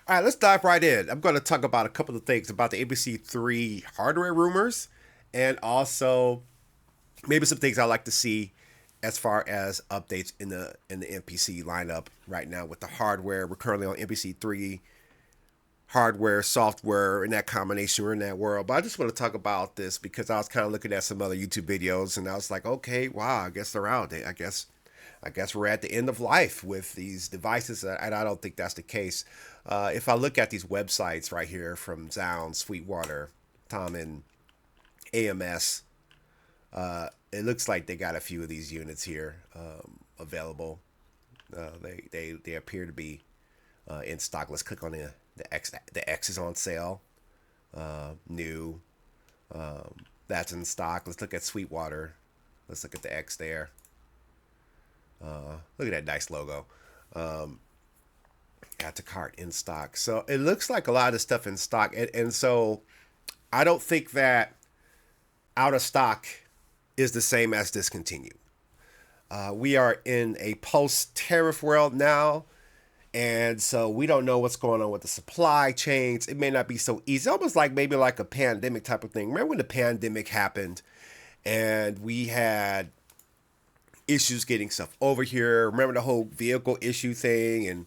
All right, let's dive right in. I'm going to talk about a couple of things about the MPC 3 hardware rumors, and also maybe some things I like to see as far as updates in the MPC lineup right now with the hardware. We're currently on MPC 3 hardware, software, and that combination. We're in that world. But I just want to talk about this because I was kind of looking at some other YouTube videos, and I was like, okay, wow, I guess they're out. I guess we're at the end of life with these devices, and I don't think that's the case. If I look at these websites right here from Zound, Sweetwater, Tom, and AMS, it looks like they got a few of these units here available. They appear to be in stock. Let's click on the X. The X is on sale. New. That's in stock. Let's look at Sweetwater. Let's look at the X there. Look at that nice logo. Add to cart in stock. So it looks like a lot of stuff in stock. And so I don't think that out of stock is the same as discontinued. We are in a post tariff world now. And so we don't know what's going on with the supply chains. It may not be so easy. Almost like maybe like a pandemic type of thing. Remember when the pandemic happened and we had issues getting stuff over here? Remember the whole vehicle issue thing and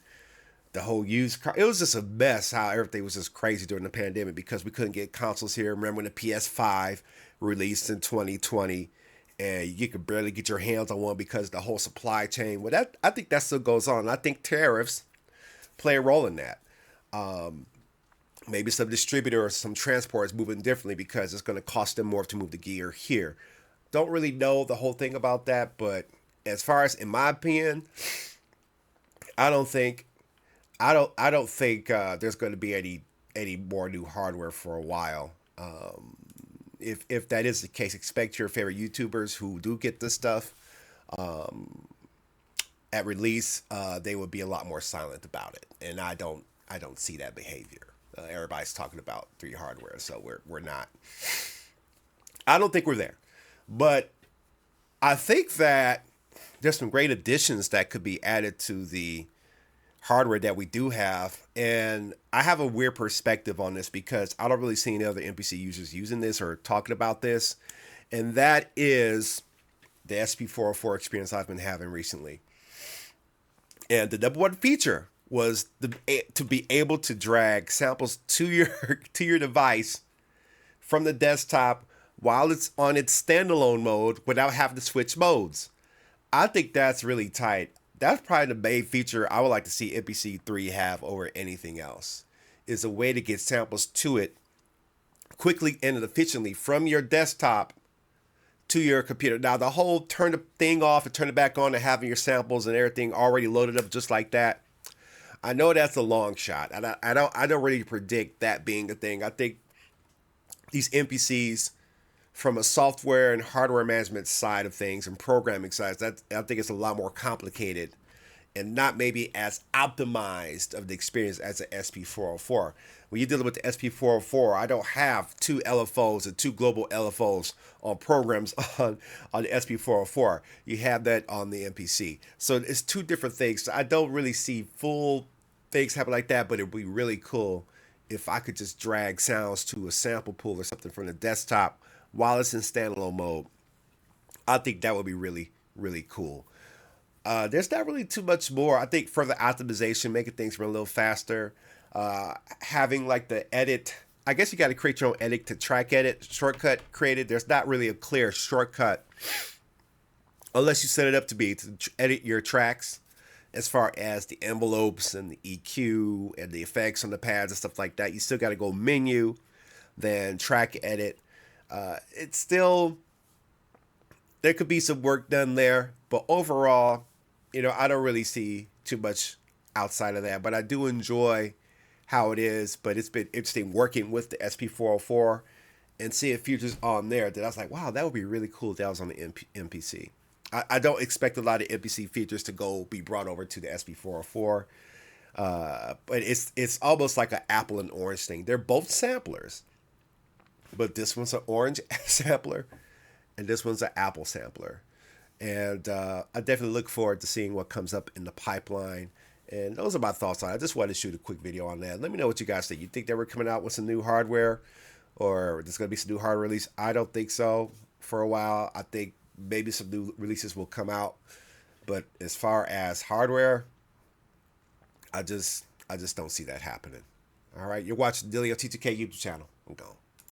the whole used car? It was just a mess how everything was just crazy during the pandemic because we couldn't get consoles here. Remember when the PS5 released in 2020 and you could barely get your hands on one because of the whole supply chain? Well, that I think that still goes on. I think tariffs play a role in that. Maybe some distributor or some transport is moving differently because it's going to cost them more to move the gear here. Don't really know the whole thing about that, but as far as in my opinion, I don't think there's going to be any more new hardware for a while. If that is the case, expect your favorite YouTubers who do get this stuff at release, they would be a lot more silent about it, and I don't see that behavior. Everybody's talking about 3 hardware, so we're not. I don't think we're there, but I think that there's some great additions that could be added to the hardware that we do have, and I have a weird perspective on this because I don't really see any other MPC users using this or talking about this, and that is the SP404 experience I've been having recently. And the number one feature was to be able to drag samples to your to your device from the desktop while it's on its standalone mode without having to switch modes. I think that's really tight. That's probably the main feature I would like to see MPC 3 have over anything else. Is a way to get samples to it quickly and efficiently from your desktop to your computer. Now the whole turn the thing off and turn it back on and having your samples and everything already loaded up just like that. I know that's a long shot, and I don't really predict that being a thing. I think these MPCs from a software and hardware management side of things and programming side, that I think it's a lot more complicated and not maybe as optimized of the experience as an SP404. When you're dealing with the SP404, I don't have 2 LFOs and 2 global LFOs on programs on the SP404. You have that on the MPC. So it's 2 different things. So I don't really see full things happen like that, but it'd be really cool if I could just drag sounds to a sample pool or something from the desktop while it's in standalone mode. I think that would be really, really cool. There's not really too much more. I think further optimization, making things run a little faster. Having like the edit, I guess you got to create your own edit to track edit shortcut created. There's not really a clear shortcut unless you set it up to be to edit your tracks as far as the envelopes and the EQ and the effects on the pads and stuff like that. You still got to go menu, then track edit. It's still, there could be some work done there, but overall, I don't really see too much outside of that. But I do enjoy how it is. But it's been interesting working with the SP404 and seeing features on there that I was like, wow, that would be really cool if that was on the MPC. I don't expect a lot of MPC features to be brought over to the SP404. But it's almost like an apple and orange thing. They're both samplers, but this one's an orange sampler and this one's an apple sampler. And I definitely look forward to seeing what comes up in the pipeline And those are my thoughts on it. I just wanted to shoot a quick video on that. Let me know what you guys think. You think they were coming out with some new hardware, or there's going to be some new hardware release? I don't think so for a while. I think maybe some new releases will come out. But as far as hardware, I just don't see that happening. All right, you're watching Dilly on T2K YouTube channel. I'm gone.